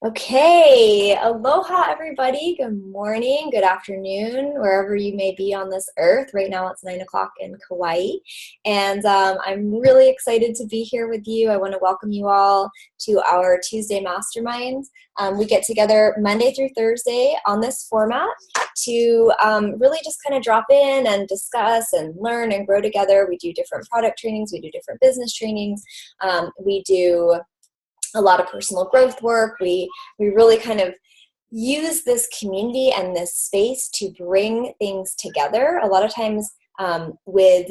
Okay, aloha everybody. Good morning, good afternoon, wherever you may be on this earth. Right now it's 9 o'clock in Kauai, and I'm really excited to be here with you. I want to welcome you all to our Tuesday Mastermind. We get together Monday through Thursday on this format to really just kind of drop in and discuss and learn and grow together. We do different product trainings, we do different business trainings, we do a lot of personal growth work. We really kind of use this community and this space to bring things together. A lot of times with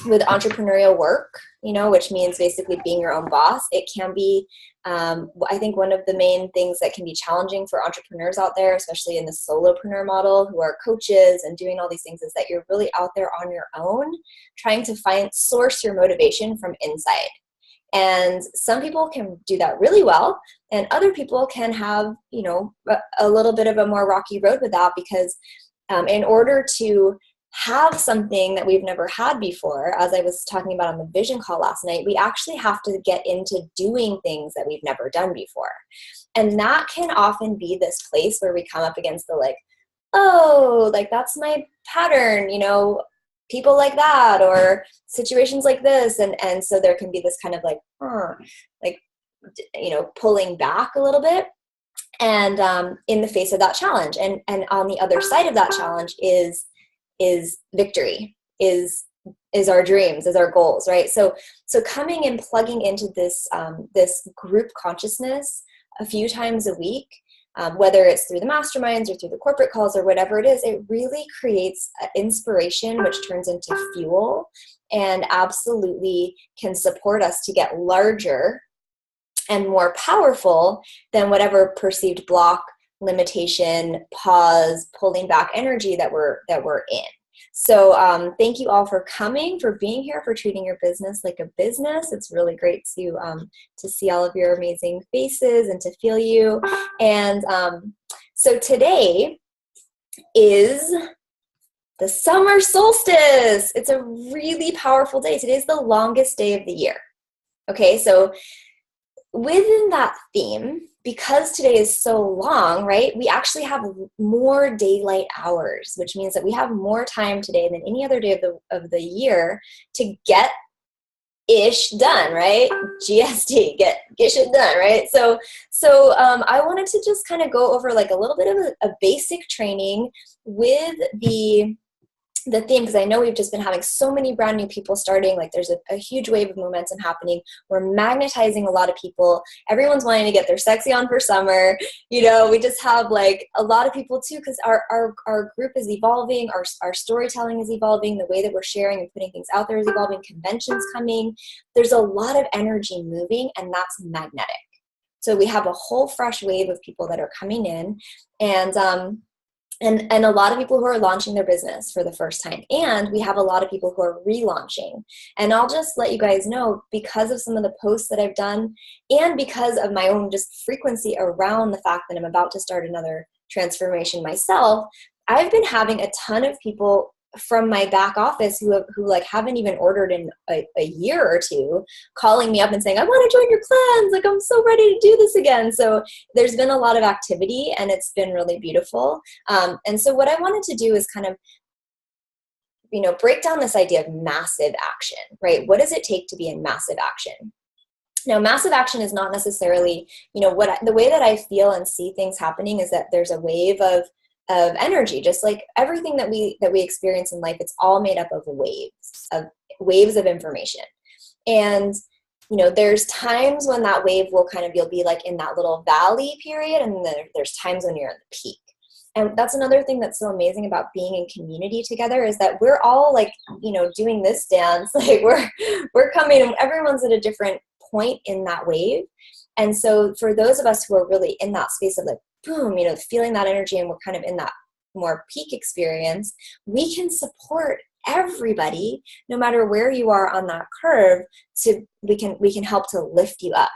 entrepreneurial work, which means basically being your own boss, it can be, I think one of the main things that can be challenging for entrepreneurs out there, especially in the solopreneur model who are coaches and doing all these things, is that you're really out there on your own, trying to source your motivation from inside. And some people can do that really well, and other people can have, a little bit of a more rocky road with that, because in order to have something that we've never had before, as I was talking about on the vision call last night, we actually have to get into doing things that we've never done before. And that can often be this place where we come up against the that's my pattern, people like that or situations like this, and so there can be this kind of pulling back a little bit, and in the face of that challenge, and on the other side of that challenge is victory, is our dreams, is our goals, right? So coming and plugging into this group consciousness a few times a week, whether it's through the masterminds or through the corporate calls or whatever it is, it really creates inspiration, which turns into fuel and absolutely can support us to get larger and more powerful than whatever perceived block, limitation, pause, pulling back energy that we're in. So thank you all for coming, for being here, for treating your business like a business. It's really great to see all of your amazing faces and to feel you. And so today is the summer solstice. It's a really powerful day. Today's the longest day of the year. Okay, so within that theme, because today is so long, right, we actually have more daylight hours, which means that we have more time today than any other day of the year to get ish done, right? GSD, get shit done, right? So I wanted to just kind of go over like a little bit of a basic training with the theme, because I know we've just been having so many brand new people starting. Like there's a huge wave of momentum happening. We're magnetizing a lot of people. Everyone's wanting to get their sexy on for summer. We just have like a lot of people too, because our group is evolving. Our storytelling is evolving. The way that we're sharing and putting things out there is evolving. Conventions coming. There's a lot of energy moving, and that's magnetic. So we have a whole fresh wave of people that are coming in, and a lot of people who are launching their business for the first time. And we have a lot of people who are relaunching. And I'll just let you guys know, because of some of the posts that I've done and because of my own just frequency around the fact that I'm about to start another transformation myself, I've been having a ton of people from my back office who haven't even ordered in a year or two, calling me up and saying, I want to join your cleanse. Like, I'm so ready to do this again. So there's been a lot of activity, and it's been really beautiful. And so what I wanted to do is kind of, break down this idea of massive action, right? What does it take to be in massive action? Now, massive action is not necessarily, the way that I feel and see things happening is that there's a wave of energy, just like everything that we experience in life. It's all made up of waves of information. And there's times when that wave will you'll be like in that little valley period, and there's times when you're in the peak. And that's another thing that's so amazing about being in community together, is that we're all doing this dance. Like we're coming, and everyone's at a different point in that wave. And so for those of us who are really in that space of like, boom, feeling that energy, and we're kind of in that more peak experience, we can support everybody, no matter where you are on that curve, we can help to lift you up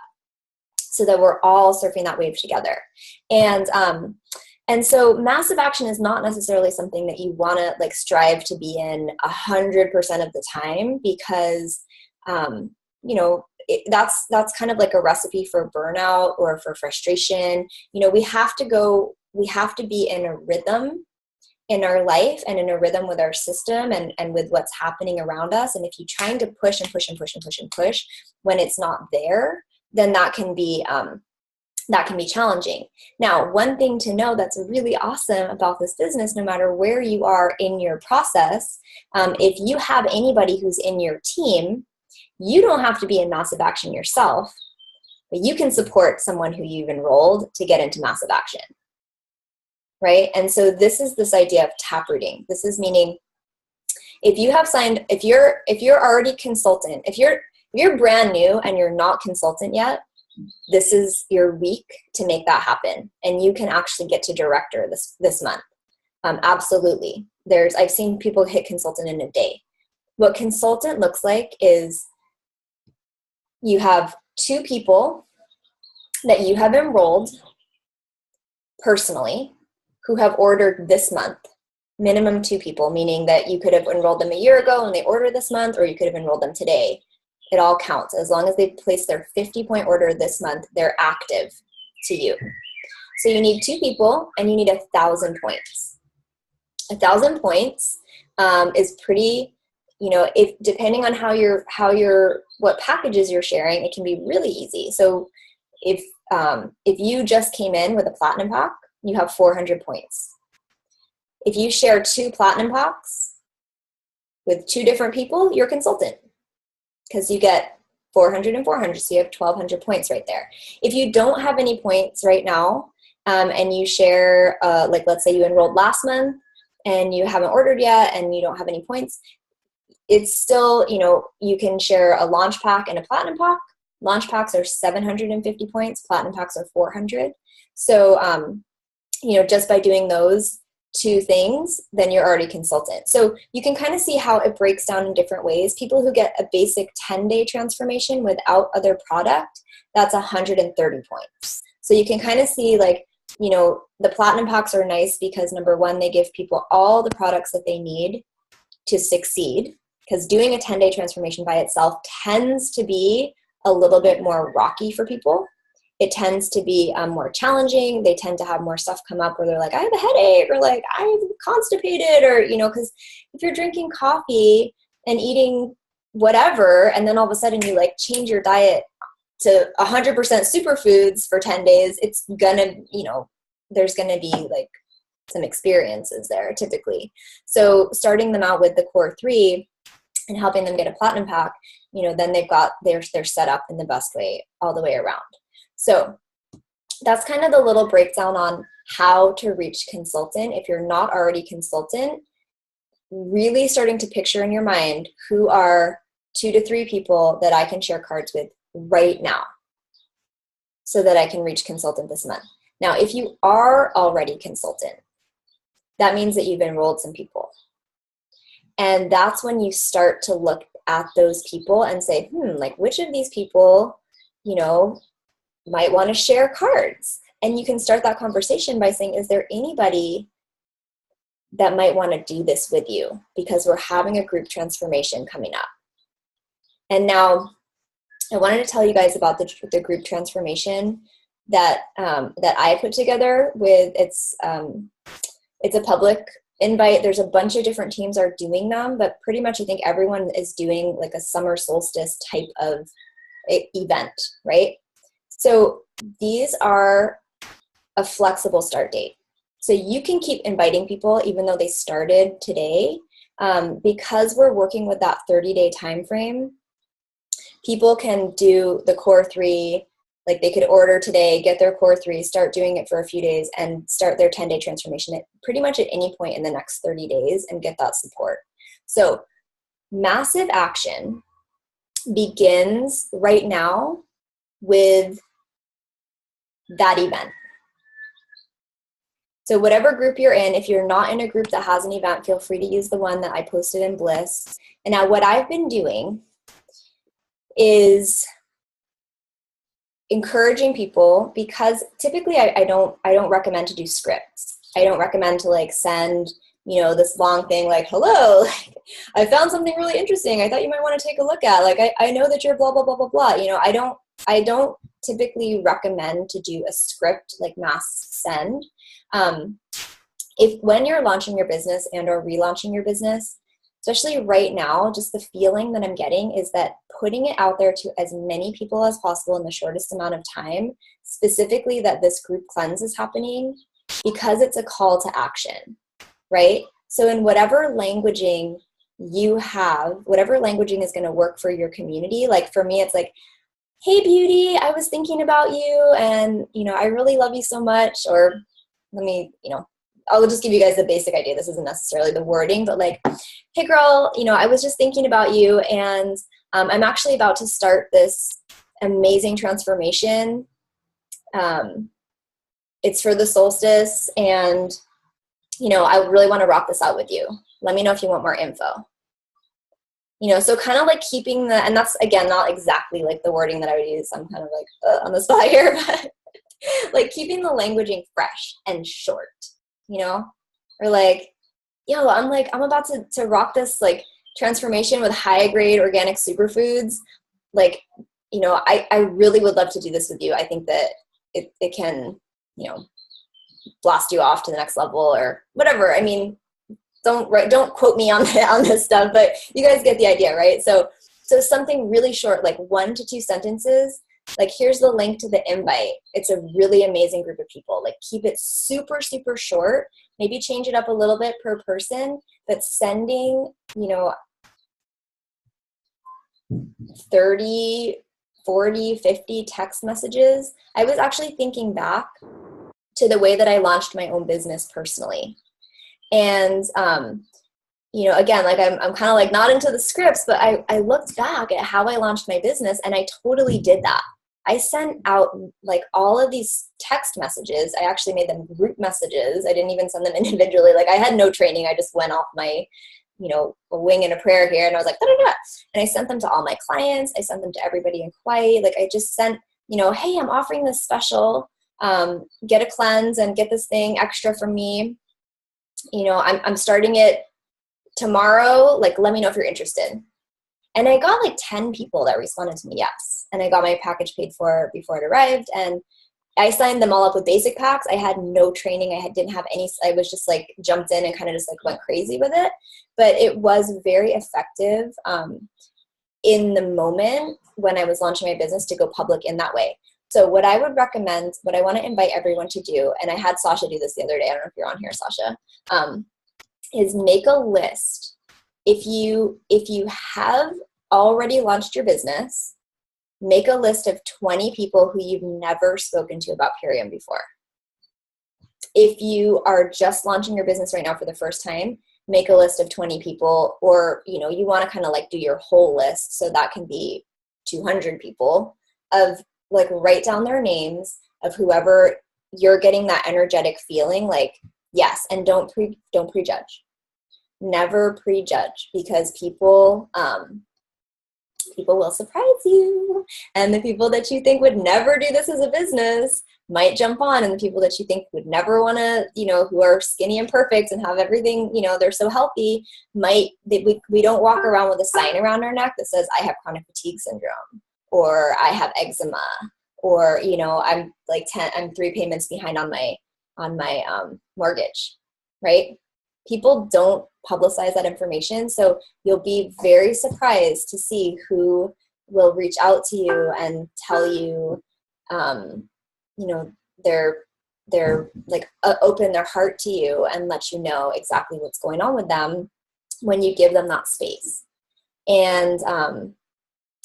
so that we're all surfing that wave together. And so massive action is not necessarily something that you want to strive to be in 100% of the time, because that's kind of like a recipe for burnout or for frustration. We have to be in a rhythm in our life and in a rhythm with our system and with what's happening around us. And if you're trying to push and push and push and push and push when it's not there, then that can be challenging. Now, one thing to know that's really awesome about this business, no matter where you are in your process, if you have anybody who's in your team, you don't have to be in massive action yourself, but you can support someone who you've enrolled to get into massive action. Right? And so this is this idea of taprooting. This is meaning if you're already consultant, if you're brand new and you're not consultant yet, this is your week to make that happen. And you can actually get to director this month. Absolutely. I've seen people hit consultant in a day. What consultant looks like is you have 2 people that you have enrolled personally who have ordered this month, minimum 2 people, meaning that you could have enrolled them a year ago and they ordered this month, or you could have enrolled them today. It all counts. As long as they place their 50-point order this month, they're active to you. So you need 2 people and you need 1,000 points. 1,000 points is pretty, if depending on what packages you're sharing, it can be really easy. So if you just came in with a platinum pack, you have 400 points. If you share 2 platinum packs with 2 different people, you're a consultant because you get 400 and 400, so you have 1,200 points right there. If you don't have any points right now and you share, like let's say you enrolled last month and you haven't ordered yet and you don't have any points, it's still, you can share a launch pack and a platinum pack. Launch packs are 750 points, platinum packs are 400. So, just by doing those 2 things, then you're already consultant. So you can kind of see how it breaks down in different ways. People who get a basic 10-day transformation without other product, that's 130 points. So you can kind of see the platinum packs are nice because number 1, they give people all the products that they need to succeed, because doing a 10-day transformation by itself tends to be a little bit more rocky for people. It tends to be more challenging. They tend to have more stuff come up where they're like, I have a headache, or like, I'm constipated, or, because if you're drinking coffee and eating whatever, and then all of a sudden you change your diet to 100% superfoods for 10 days, it's gonna, there's gonna be some experiences there typically. So starting them out with the core 3 and helping them get a platinum pack, then they're set up in the best way all the way around. So that's kind of the little breakdown on how to reach consultant. If you're not already consultant, really starting to picture in your mind who are 2 to 3 people that I can share cards with right now so that I can reach consultant this month. Now, if you are already consultant, that means that you've enrolled some people. And that's when you start to look at those people and say, which of these people, might want to share cards. And you can start that conversation by saying, is there anybody that might want to do this with you? Because we're having a group transformation coming up. And now I wanted to tell you guys about the group transformation that I put together with, it's a public invite. There's a bunch of different teams are doing them, but pretty much I think everyone is doing a summer solstice type of event, right? So these are a flexible start date. So you can keep inviting people even though they started today, because we're working with that 30-day time frame. People can do the core 3, they could order today, get their core 3, start doing it for a few days, and start their 10-day transformation at pretty much at any point in the next 30 days and get that support. So massive action begins right now with that event. So whatever group you're in, if you're not in a group that has an event, feel free to use the one that I posted in Bliss. And now what I've been doing is encouraging people, because typically I don't recommend to do scripts. I don't recommend to send this long thing like, hello, I found something really interesting. I thought you might want to take a look at, like, I know that you're blah, blah, blah, blah, blah. I don't typically recommend to do a script like mass send. If when you're launching your business and or relaunching your business, especially right now, just the feeling that I'm getting is that putting it out there to as many people as possible in the shortest amount of time, specifically that this group cleanse is happening, because it's a call to action, right? So in whatever languaging you have, whatever languaging is going to work for your community, like for me, it's like, hey, beauty, I was thinking about you and, I really love you so much. Or let me, I'll just give you guys the basic idea. This isn't necessarily the wording, but like, hey girl, I was just thinking about you and I'm actually about to start this amazing transformation. It's for the solstice and, I really want to rock this out with you. Let me know if you want more info. So kind of like keeping and that's again, not exactly like the wording that I would use. I'm kind of like on the spot here, but like keeping the languaging fresh and short, or like, yo, I'm about to rock this like transformation with high grade organic superfoods. Like, I really would love to do this with you. I think that it can, blast you off to the next level or whatever. I mean, don't quote me on this stuff, but you guys get the idea, right? So something really short, like 1 to 2 sentences, like here's the link to the invite. It's a really amazing group of people. Like keep it super, super short, maybe change it up a little bit per person, but sending, 30, 40, 50 text messages. I was actually thinking back to the way that I launched my own business personally. And, again, like I'm kind of like not into the scripts, but I looked back at how I launched my business and I totally did that. I sent out like all of these text messages. I actually made them group messages. I didn't even send them individually. Like I had no training. I just went off my, a wing and a prayer here. And I was like, da, da, da. And I sent them to all my clients. I sent them to everybody in Kauai. Like I just sent, hey, I'm offering this special, get a cleanse and get this thing extra from me. I'm starting it tomorrow. Like, let me know if you're interested. And I got like 10 people that responded to me, yes. And I got my package paid for before it arrived. And I signed them all up with basic packs. I had no training. Didn't have any, I was just like jumped in and kind of just like went crazy with it. But it was very effective in the moment when I was launching my business to go public in that way. So what I would recommend, what I want to invite everyone to do, and I had Sasha do this the other day, I don't know if you're on here, Sasha, is make a list. If you have already launched your business, make a list of 20 people who you've never spoken to about Purium before. If you are just launching your business right now for the first time, make a list of 20 people, or you want to kind of like do your whole list, so that can be 200 people, of like write down their names of whoever you're getting that energetic feeling like, yes, and don't prejudge. Never prejudge, because people will surprise you. And the people that you think would never do this as a business might jump on, and the people that you think would never want to, who are skinny and perfect and have everything, they're so healthy, we don't walk around with a sign around our neck that says, I have chronic fatigue syndrome, or I have eczema, or, I'm 3 payments behind on my mortgage, right? People don't publicize that information. So you'll be very surprised to see who will reach out to you and tell you, they're like open their heart to you and let you know exactly what's going on with them when you give them that space. And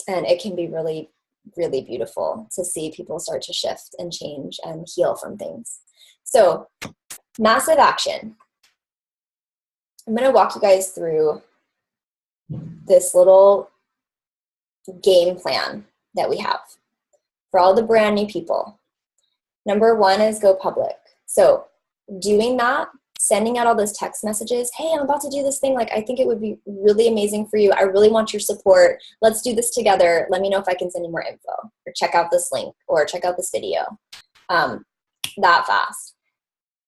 it can be really, really beautiful to see people start to shift and change and heal from things. So massive action. I'm going to walk you guys through this little game plan that we have for all the brand new people. Number 1 is go public. So doing that, sending out all those text messages, hey, I'm about to do this thing. Like, I think it would be really amazing for you. I really want your support. Let's do this together. Let me know if I can send you more info, or check out this link, or check out this video. That fast.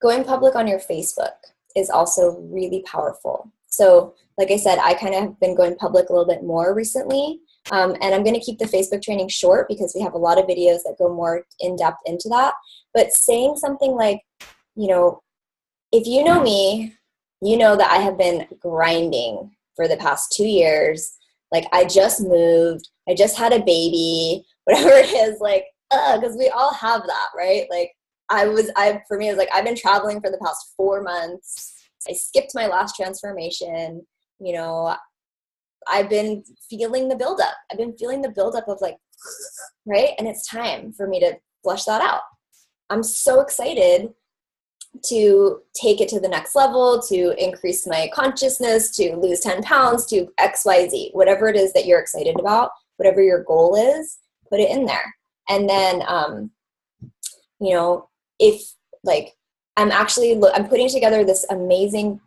Going public on your Facebook is also really powerful. So like I said, I kind of have been going public a little bit more recently. And I'm going to keep the Facebook training short because we have a lot of videos that go more in depth into that. But saying something like, you know, if you know me, you know that I have been grinding for the past 2 years. Like, I just moved, I just had a baby, whatever it is, like, because we all have that, right? Like, for me, it was like, I've been traveling for the past 4 months. I skipped my last transformation. You know, I've been feeling the buildup. I've been feeling the buildup of like, right? And it's time for me to flush that out. I'm so excited to take it to the next level, to increase my consciousness, to lose 10 pounds, to XYZ, whatever it is that you're excited about, whatever your goal is, put it in there. And then, you know, if like, I'm putting together this amazing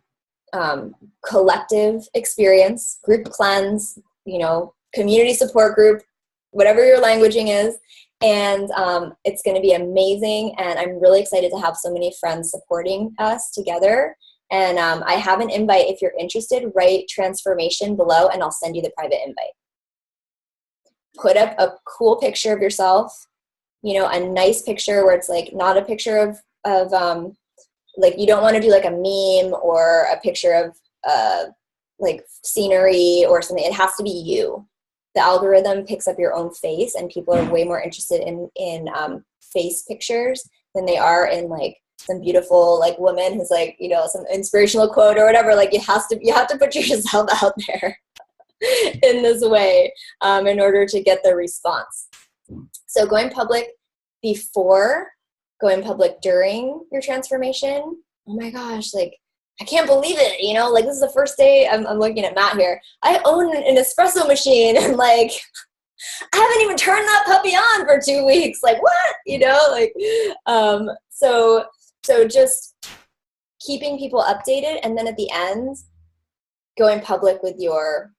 collective experience, group cleanse, you know, community support group, whatever your languaging is. And it's going to be amazing. And I'm really excited to have so many friends supporting us together. And I have an invite. If you're interested, write transformation below and I'll send you the private invite. Put up a cool picture of yourself, you know, a nice picture where it's like not a picture of like, you don't want to do like a meme or a picture of like scenery or something. It has to be you. The algorithm picks up your own face, and people are way more interested in face pictures than they are in like some beautiful like woman who's like, you know, some inspirational quote or whatever. Like, you have to put yourself out there in this way in order to get the response. So going public before, going public during your transformation. Oh my gosh, like, I can't believe it, you know, like, this is the first day. I'm looking at Matt here. I own an espresso machine, and like, I haven't even turned that puppy on for 2 weeks. Like, what? You know, like, so just keeping people updated. And then at the end, going public with your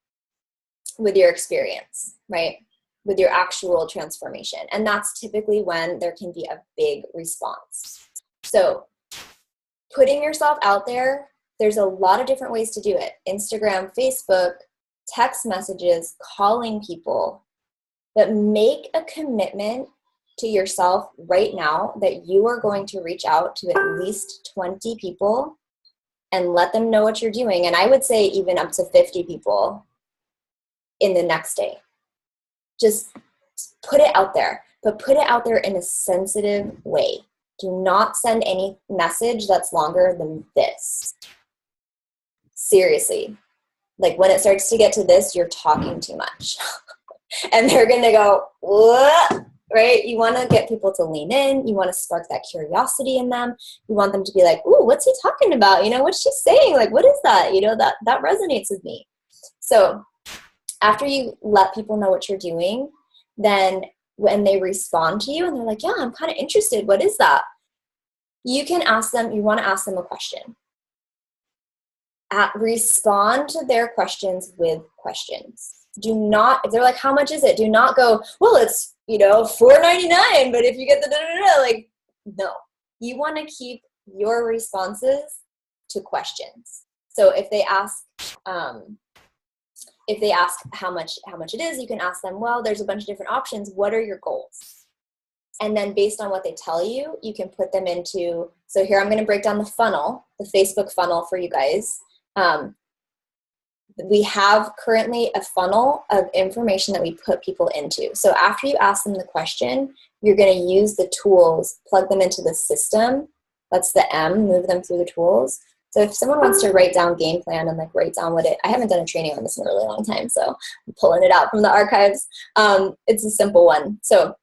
experience, right? With your actual transformation. And that's typically when there can be a big response. So putting yourself out there, there's a lot of different ways to do it. Instagram, Facebook, text messages, calling people. But make a commitment to yourself right now that you are going to reach out to at least 20 people and let them know what you're doing. And I would say even up to 50 people in the next day. Just put it out there, but put it out there in a sensitive way. Do not send any message that's longer than this. Seriously. Like, when it starts to get to this, you're talking too much. And they're going to go, what? Right? You want to get people to lean in. You want to spark that curiosity in them. You want them to be like, ooh, what's he talking about? You know, what's she saying? Like, what is that? You know, that resonates with me. So after you let people know what you're doing, then when they respond to you and they're like, yeah, I'm kind of interested. What is that? You can ask them, you want to ask them a question. Respond to their questions with questions. Do not, if they're like, how much is it? Do not go, well, it's, you know, $4.99, but if you get the da-da-da-da, like, no. You want to keep your responses to questions. So if they ask how much it is, you can ask them, well, there's a bunch of different options. What are your goals? And then based on what they tell you, you can put them into, so here I'm going to break down the funnel, the Facebook funnel for you guys. We have currently a funnel of information that we put people into. So after you ask them the question, you're going to use the tools, plug them into the system. That's the M, move them through the tools. So if someone wants to write down game plan and like write down I haven't done a training on this in a really long time, so I'm pulling it out from the archives. It's a simple one. So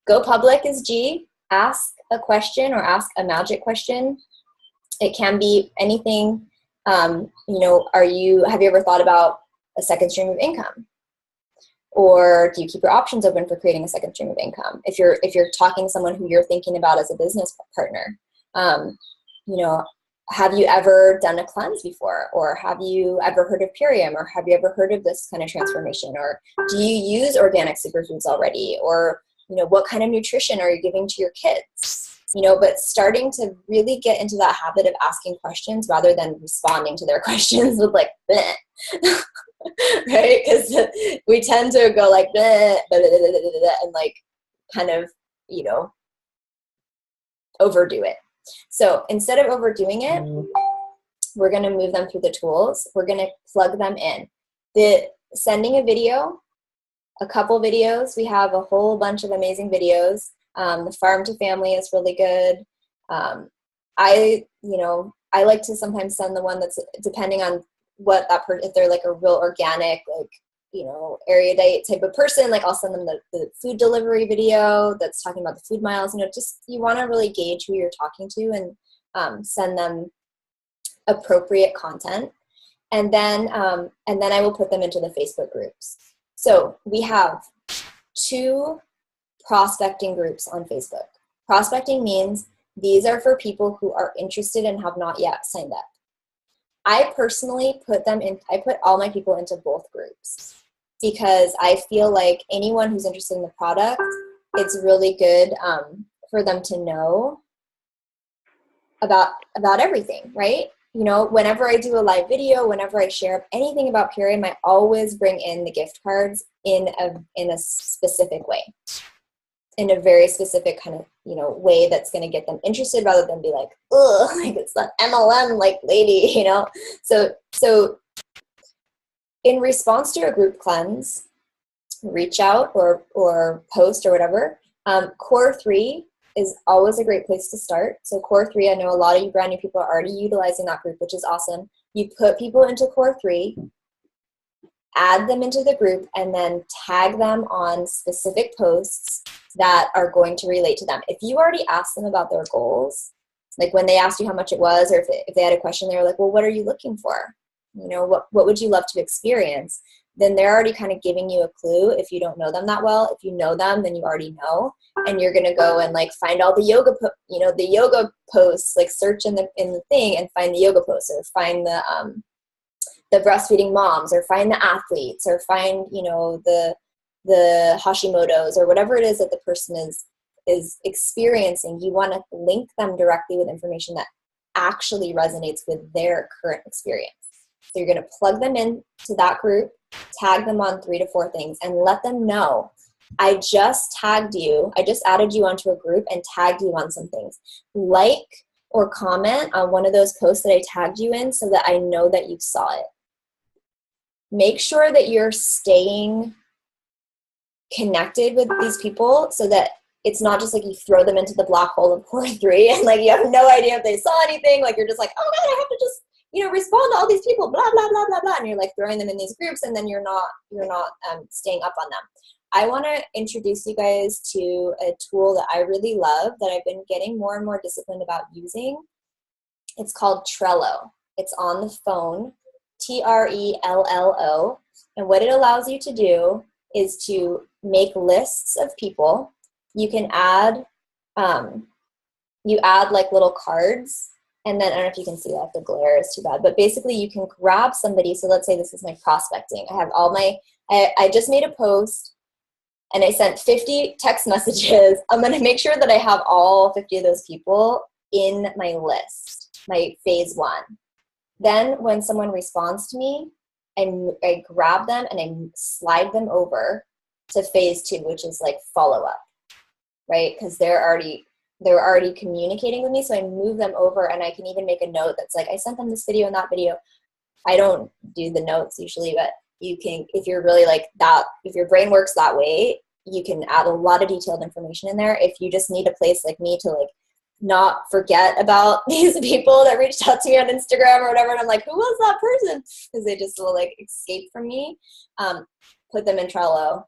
go public is G, ask a question or ask a magic question. It can be anything. You know, have you ever thought about a second stream of income? Or do you keep your options open for creating a second stream of income? If you're talking to someone who you're thinking about as a business partner, you know, have you ever done a cleanse before? Or have you ever heard of Purium? Or have you ever heard of this kind of transformation? Or do you use organic superfoods already? Or, you know, what kind of nutrition are you giving to your kids? but starting to really get into that habit of asking questions rather than responding to their questions with like, bleh. Right? Because we tend to go like, bleh, blah, blah, blah, blah, blah, and like kind of, overdo it. So instead of overdoing it, we're going to move them through the tools. We're going to plug them in. Sending a video, a couple videos. We have a whole bunch of amazing videos. The Farm to Family is really good. I like to sometimes send the one that's depending on what that person, if they're like a real organic, like, erudite type of person, like I'll send them the food delivery video that's talking about the food miles. Just you want to really gauge who you're talking to and send them appropriate content. And then I will put them into the Facebook groups. So we have 2 prospecting groups on Facebook. Prospecting means these are for people who are interested and have not yet signed up. I personally put all my people into both groups because I feel like anyone who's interested in the product, it's really good for them to know about everything, right? Whenever I do a live video, whenever I share anything about Purium, I always bring in the gift cards in a specific way, in a very specific kind of, way that's going to get them interested rather than be like, ugh, like it's that MLM like lady, So in response to your group cleanse, reach out or post or whatever. Core 3 is always a great place to start. So Core 3, I know a lot of you brand new people are already utilizing that group, which is awesome. You put people into Core 3, add them into the group, and then tag them on specific posts that are going to relate to them. If you already asked them about their goals, like when they asked you how much it was, or if they had a question, they were like, well, what are you looking for? What would you love to experience? Then they're already kind of giving you a clue if you don't know them that well. If you know them, then you already know. And you're going to go and like find all the yoga, the yoga posts, like search in the thing and find the yoga posts, or find the breastfeeding moms, or find the athletes, or find, the Hashimoto's, or whatever it is that the person is experiencing. You want to link them directly with information that actually resonates with their current experience. So you're going to plug them in to that group, tag them on 3 to 4 things, and let them know, I just tagged you, I just added you onto a group and tagged you on some things. Like or comment on one of those posts that I tagged you in so that I know that you saw it. Make sure that you're staying connected with these people so that it's not just like you throw them into the black hole of Core 3 and like you have no idea if they saw anything. Like you're just like, oh God, I have to just respond to all these people, blah, blah, blah, blah, blah. And you're like throwing them in these groups and then you're not staying up on them. I want to introduce you guys to a tool that I really love that I've been getting more and more disciplined about using. It's called Trello. It's on the phone, Trello. And what it allows you to do is to make lists of people. You can add, like little cards. And then I don't know if you can see that, the glare is too bad, but basically you can grab somebody. So let's say this is my prospecting. I have I just made a post and I sent 50 text messages. I'm going to make sure that I have all 50 of those people in my list, my phase 1. Then when someone responds to me, I grab them and I slide them over to phase 2, which is like follow up, right? Because they're already communicating with me. So I move them over and I can even make a note that's like, I sent them this video and that video. I don't do the notes usually, but you can, if you're really like that, if your brain works that way, you can add a lot of detailed information in there. If you just need a place like me to like not forget about these people that reached out to me on Instagram or whatever, and I'm like, who was that person? Because they just will like escape from me. Put them in Trello.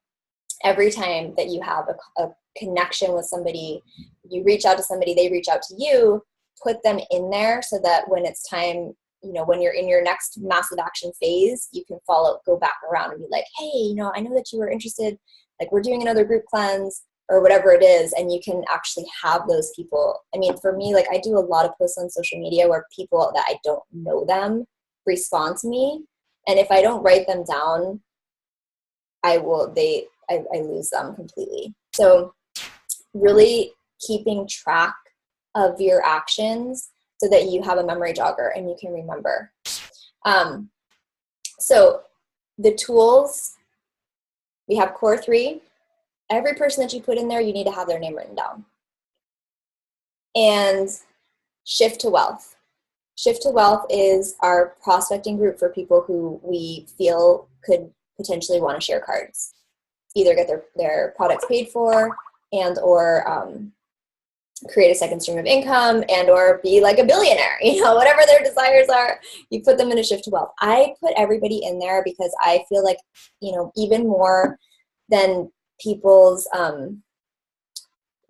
Every time that you have a connection with somebody, you reach out to somebody, they reach out to you, put them in there so that when it's time, when you're in your next massive action phase, you can go back around and be like, hey, I know that you were interested, like we're doing another group cleanse or whatever it is. And you can actually have those people. I mean, for me, like I do a lot of posts on social media where people that I don't know them respond to me. And if I don't write them down, I lose them completely. So really keeping track of your actions so that you have a memory jogger and you can remember. So the tools, we have core 3. Every person that you put in there, you need to have their name written down. And Shift to Wealth. Shift to Wealth is our prospecting group for people who we feel could potentially want to share cards. Either get their products paid for and or create a second stream of income and or be like a billionaire, whatever their desires are, you put them in a Shift to Wealth. I put everybody in there because I feel like, even more than people's,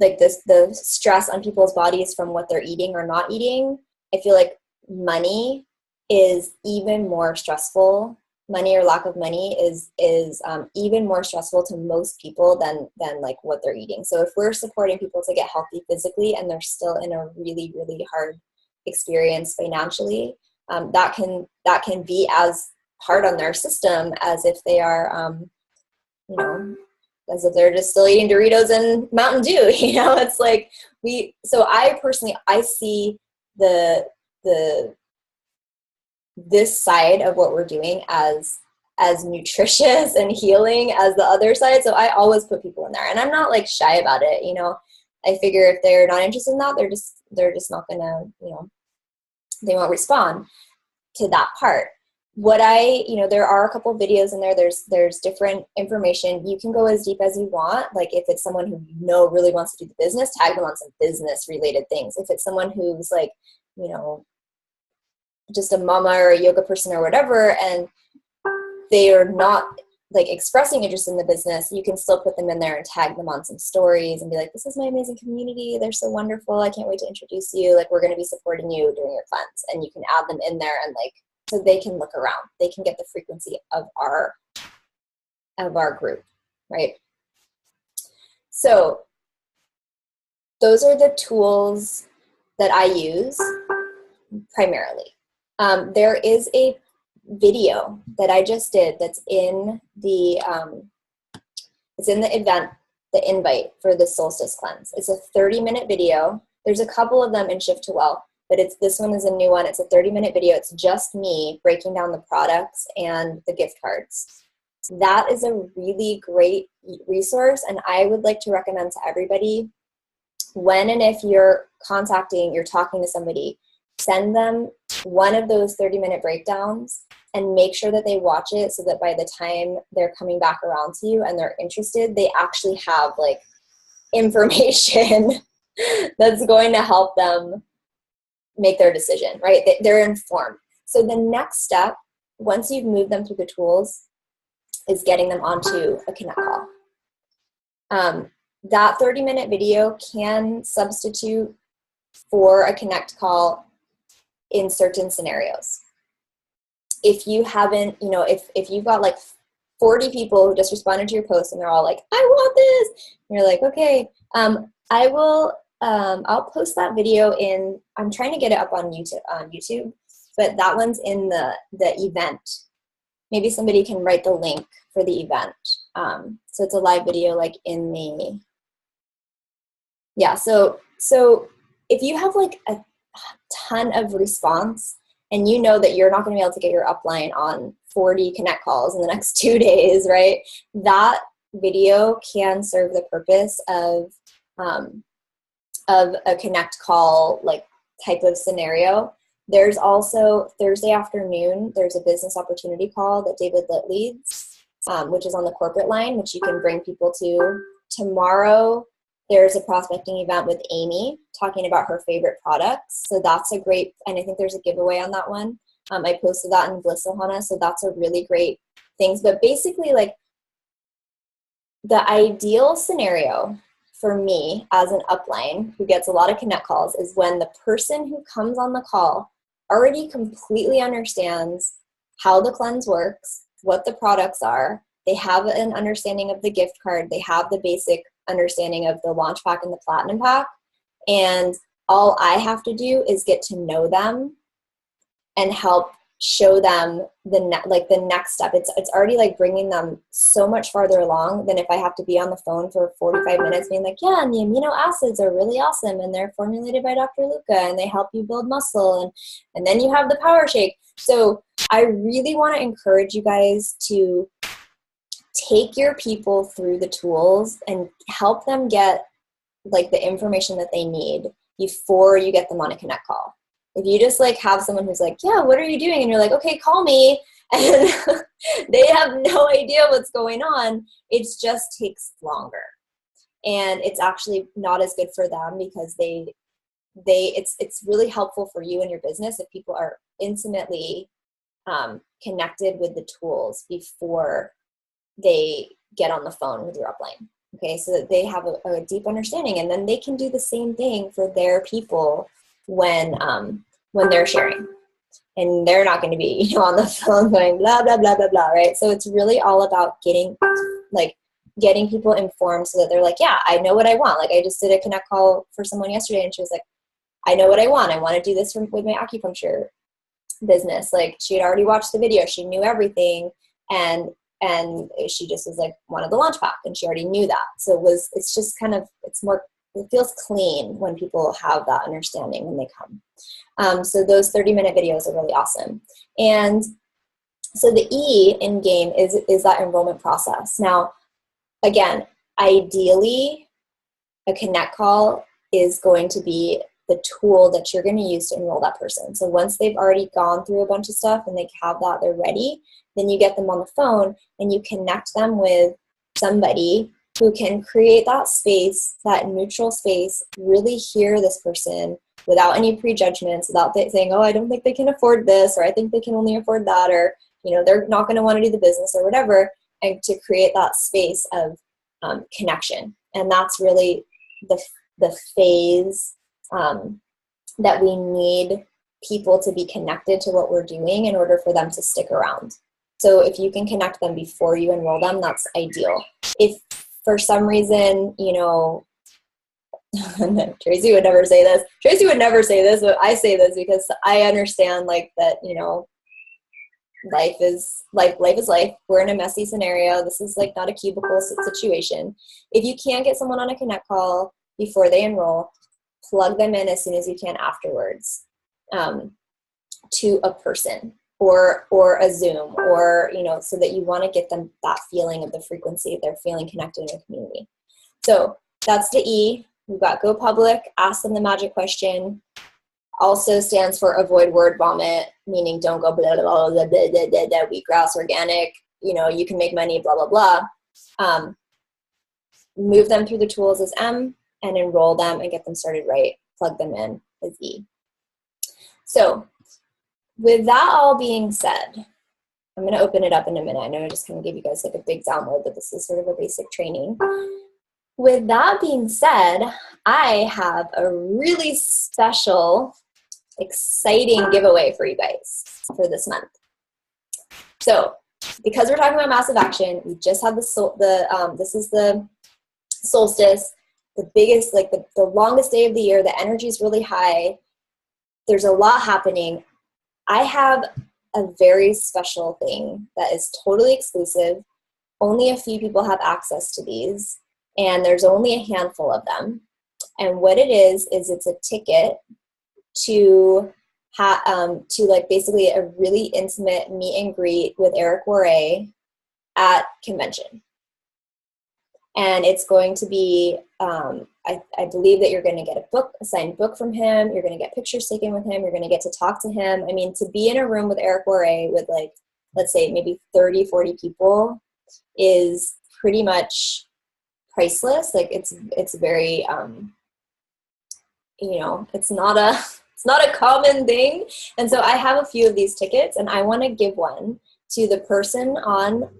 like the stress on people's bodies from what they're eating or not eating, I feel like money is even more stressful. Money or lack of money is even more stressful to most people than like what they're eating. So if we're supporting people to get healthy physically and they're still in a really, really hard experience financially, that can be as hard on their system as if they are, as if they're just still eating Doritos and Mountain Dew. It's like so I personally, I see this side of what we're doing as nutritious and healing as the other side. So I always put people in there, and I'm not like shy about it. I figure if they're not interested in that, they're just not gonna, they won't respond to that part. There are a couple of videos in there. There's different information. You can go as deep as you want. Like if it's someone who really wants to do the business, tag them on some business related things. If it's someone who's like, just a mama or a yoga person or whatever, and they are not like expressing interest in the business, you can still put them in there and tag them on some stories and be like, this is my amazing community. They're so wonderful. I can't wait to introduce you. Like, we're going to be supporting you during your cleanse. And you can add them in there and so they can look around. They can get the frequency of our group, right? So those are the tools that I use primarily. There is a video that I just did that's in the event, the invite for the solstice cleanse. It's a 30-minute video. There's a couple of them in Shift to Wealth, but this one is a new one. It's a 30-minute video. It's just me breaking down the products and the gift cards. That is a really great resource, and I would like to recommend to everybody, when and if you're talking to somebody, send them one of those 30-minute breakdowns and make sure that they watch it so that by the time they're coming back around to you and they're interested, they actually have like information that's going to help them make their decision, right? They're informed. So the next step, once you've moved them through the tools, is getting them onto a Connect call. That 30-minute video can substitute for a Connect call in certain scenarios. If you haven't, if you've got like 40 people who just responded to your post and they're all like, I want this, and you're like, okay, I'll post that video in, I'm trying to get it up on YouTube, but that one's in the event. Maybe somebody can write the link for the event. So it's a live video like in the, yeah, so if you have like a ton of response and you know that you're not going to be able to get your upline on 40 Connect calls in the next 2 days, right? That video can serve the purpose of a Connect call like type of scenario. There's also Thursday afternoon, there's a business opportunity call that David Litt leads, which is on the corporate line, which you can bring people to. Tomorrow, there's a prospecting event with Amy talking about her favorite products. So that's a great, and I think there's a giveaway on that one. I posted that in Bliss Ohana, so that's a really great thing. But basically, like, the ideal scenario for me as an upline who gets a lot of Connect calls is when the person who comes on the call already completely understands how the cleanse works, what the products are. They have an understanding of the gift card. They have the basic understanding of the launch pack and the platinum pack. And all I have to do is get to know them and help show them the next step. It's already like bringing them so much farther along than if I have to be on the phone for 45 minutes being like, yeah, and the amino acids are really awesome and they're formulated by Dr. Luca and they help you build muscle, and then you have the power shake. So I really want to encourage you guys to take your people through the tools and help them get like the information that they need before you get them on a connect call. If you just like have someone who's like, yeah, what are you doing? And you're like, okay, call me. And they have no idea what's going on. It just takes longer. And it's actually not as good for them because it's really helpful for you and your business if people are intimately connected with the tools before they get on the phone with your upline. Okay, so that they have a deep understanding, and then they can do the same thing for their people when they're sharing, and they're not going to be on the phone going blah blah blah blah blah, right? So it's really all about getting people informed so that they're like, yeah, I know what I want. Like I just did a connect call for someone yesterday, and she was like, I know what I want. I want to do this with my acupuncture business. Like she had already watched the video, she knew everything, and she just was like, wanted the launch pack, and she already knew that. So it feels clean when people have that understanding when they come. So those 30-minute videos are really awesome. And so the E in game is that enrollment process. Now, again, ideally, a connect call is going to be the tool that you're going to use to enroll that person. So once they've already gone through a bunch of stuff and they have that, they're ready, then you get them on the phone and you connect them with somebody who can create that space, that neutral space, really hear this person without any prejudgments, without saying, oh, I don't think they can afford this, or I think they can only afford that, or, they're not going to want to do the business or whatever, and to create that space of connection. And that's really the phase that we need people to be connected to what we're doing in order for them to stick around. So if you can connect them before you enroll them, that's ideal. If for some reason, Tracy would never say this, but I say this because I understand that, life is life. We're in a messy scenario. This is not a cubicle situation. If you can't get someone on a connect call before they enroll, plug them in as soon as you can afterwards to a person or a Zoom, or so that you want to get them that feeling of the frequency, they're feeling connected in your community. So that's the E. We've got go public, ask them the magic question. Also stands for avoid word vomit, meaning don't go blah, blah, blah, blah, blah, blah, blah, blah, wheatgrass, organic, you can make money, blah, blah, blah. Move them through the tools as M, and enroll them and get them started right. Plug them in as E. So with that all being said, I'm going to open it up in a minute. I know I just kind of gave you guys a big download, but this is sort of a basic training. With that being said, I have a really special, exciting giveaway for you guys for this month. So because we're talking about massive action, we just had this is the solstice, the biggest, the longest day of the year. The energy is really high. There's a lot happening. I have a very special thing that is totally exclusive. Only a few people have access to these, and there's only a handful of them. And what it is it's a ticket to basically a really intimate meet and greet with Eric Worre at convention. And it's going to be, I believe that you're going to get a signed book from him. You're going to get pictures taken with him. You're going to get to talk to him. I mean, to be in a room with Eric Worre with let's say maybe 30, 40 people is pretty much priceless. It's very, it's not a common thing. And so I have a few of these tickets, and I want to give one to the person on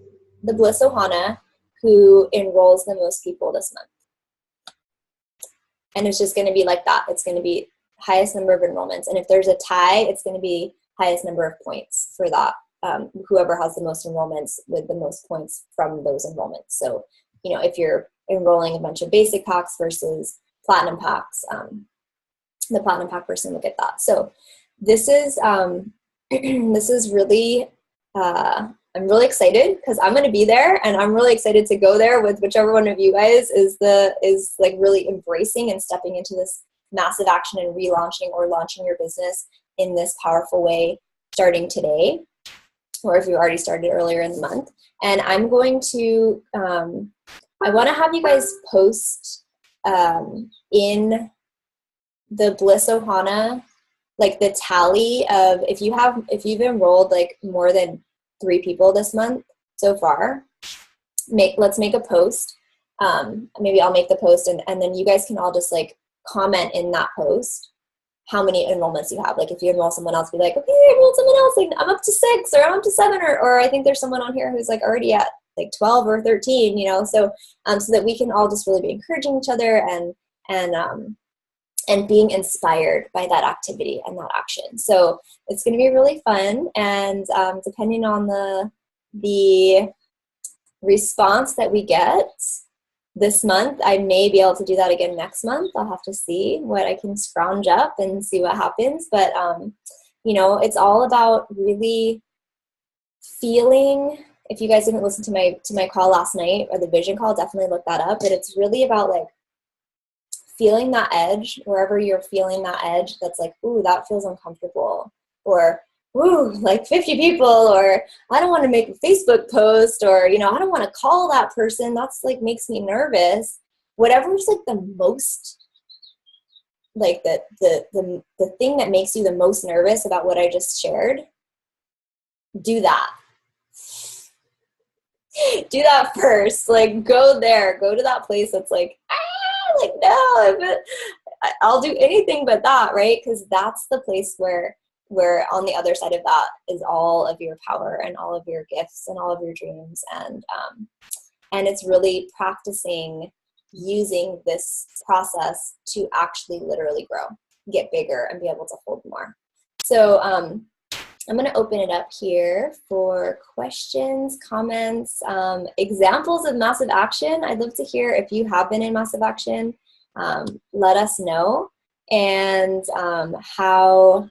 the Bliss Ohana who enrolls the most people this month. And it's just going to be like that. It's going to be highest number of enrollments. And if there's a tie, it's going to be highest number of points for that. Whoever has the most enrollments with the most points from those enrollments. So, if you're enrolling a bunch of basic packs versus platinum packs, the platinum pack person will get that. So this is this is really, I'm really excited because I'm going to be there, and I'm really excited to go there with whichever one of you guys is like really embracing and stepping into this massive action and relaunching or launching your business in this powerful way starting today, or if you already started earlier in the month. And I'm going to, I want to have you guys post in the Bliss Ohana, like the tally of if you've enrolled like more than 3 people this month so far, let's make a post. Maybe I'll make the post, and then you guys can all just like comment in that post how many enrollments you have. Like if you enroll someone else, be like, okay, I enrolled someone else, like I'm up to 6 or I'm up to 7, or I think there's someone on here who's like already at like 12 or 13, you know, so so that we can all just really be encouraging each other and being inspired by that activity and that action. So it's going to be really fun, and depending on the response that we get this month, I may be able to do that again next month. I'll have to see what I can scrounge up and see what happens. But, you know, it's all about really feeling. If you guys didn't listen to my call last night, or the vision call, definitely look that up. But it's really about like feeling that edge, wherever you're feeling that edge that's like, ooh, that feels uncomfortable, or ooh, like 50 people, or I don't want to make a Facebook post, or, you know, I don't want to call that person. That's like makes me nervous. Whatever's like the most, like the thing that makes you the most nervous about what I just shared, do that. Do that first. Like go there, go to that place that's like, like, no, I'll do anything but that, right? Because that's the place where on the other side of that is all of your power and all of your gifts and all of your dreams, and it's really practicing using this process to actually literally grow, get bigger, and be able to hold more. So I'm going to open it up here for questions, comments, examples of massive action. I'd love to hear if you have been in massive action. Let us know, and how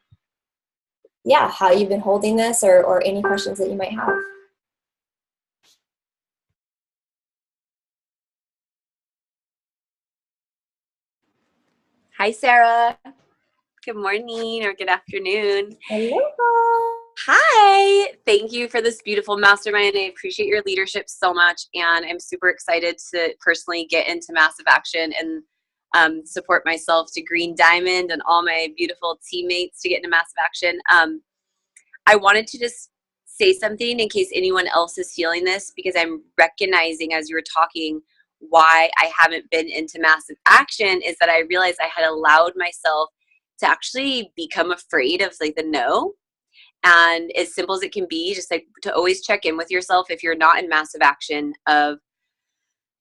you've been holding this, or any questions that you might have. Hi, Sarah. Good morning or good afternoon. Aloha. Hi. Thank you for this beautiful mastermind. I appreciate your leadership so much, and I'm super excited to personally get into massive action and support myself to Green Diamond and all my beautiful teammates to get into massive action. I wanted to just say something in case anyone else is feeling this, because I'm recognizing as you were talking why I haven't been into massive action is that I realized I had allowed myself to actually become afraid of like the no. And as simple as it can be, just like to always check in with yourself if you're not in massive action of,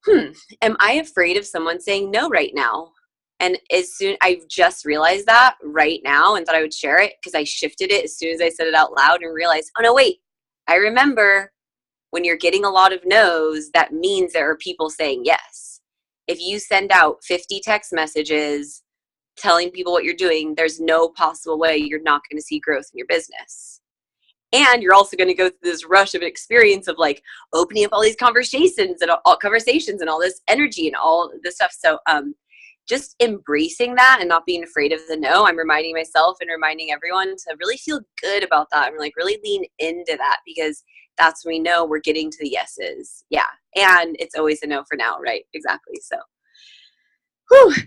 am I afraid of someone saying no right now? And as soon, I've just realized that right now and thought I would share it because I shifted it as soon as I said it out loud and realized, oh no, wait, I remember when you're getting a lot of no's, that means there are people saying yes. If you send out 50 text messages telling people what you're doing, there's no possible way you're not going to see growth in your business. And you're also going to go through this rush of an experience of like opening up all these conversations and all this energy and all this stuff. So just embracing that and not being afraid of the no. I'm reminding myself and reminding everyone to really feel good about that and like really lean into that, because that's when we know we're getting to the yeses. Yeah. And it's always a no for now, right? Exactly. So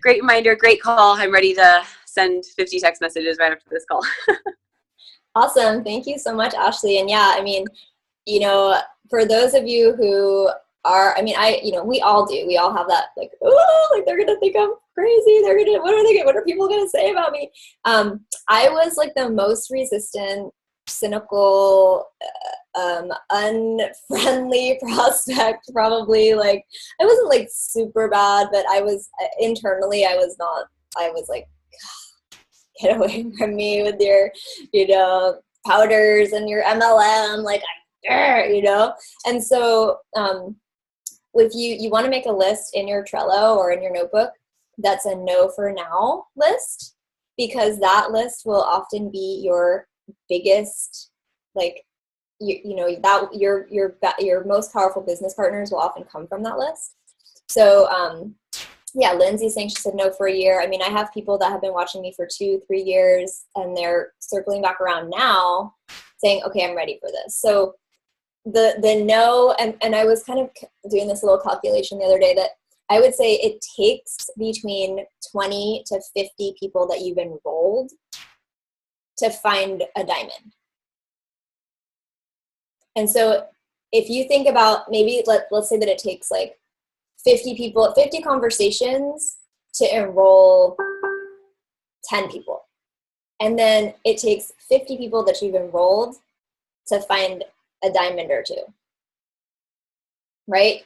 great reminder, great call. I'm ready to send 50 text messages right after this call. Awesome. Thank you so much, Ashley. And yeah, I mean, you know, for those of you who are, I mean, we all do. We all have that like, oh, like they're going to think I'm crazy. What are people going to say about me? I was like the most resistant, cynical, unfriendly prospect, probably. Like, I wasn't like super bad, but I was internally, I was like, get away from me with your, powders and your MLM, like, and so if you want to make a list in your Trello or in your notebook that's a no for now list, because that list will often be your biggest, like, you know, that your most powerful business partners will often come from that list. So yeah, Lindsay's saying she said no for a year. I mean, I have people that have been watching me for 2-3 years, and they're circling back around now saying, okay, I'm ready for this. So the no, and I was kind of doing this little calculation the other day that I would say it takes between 20 to 50 people that you've enrolled to find a diamond. And so if you think about, maybe let's say that it takes like 50 people, 50 conversations to enroll 10 people. And then it takes 50 people that you've enrolled to find a diamond or two, right?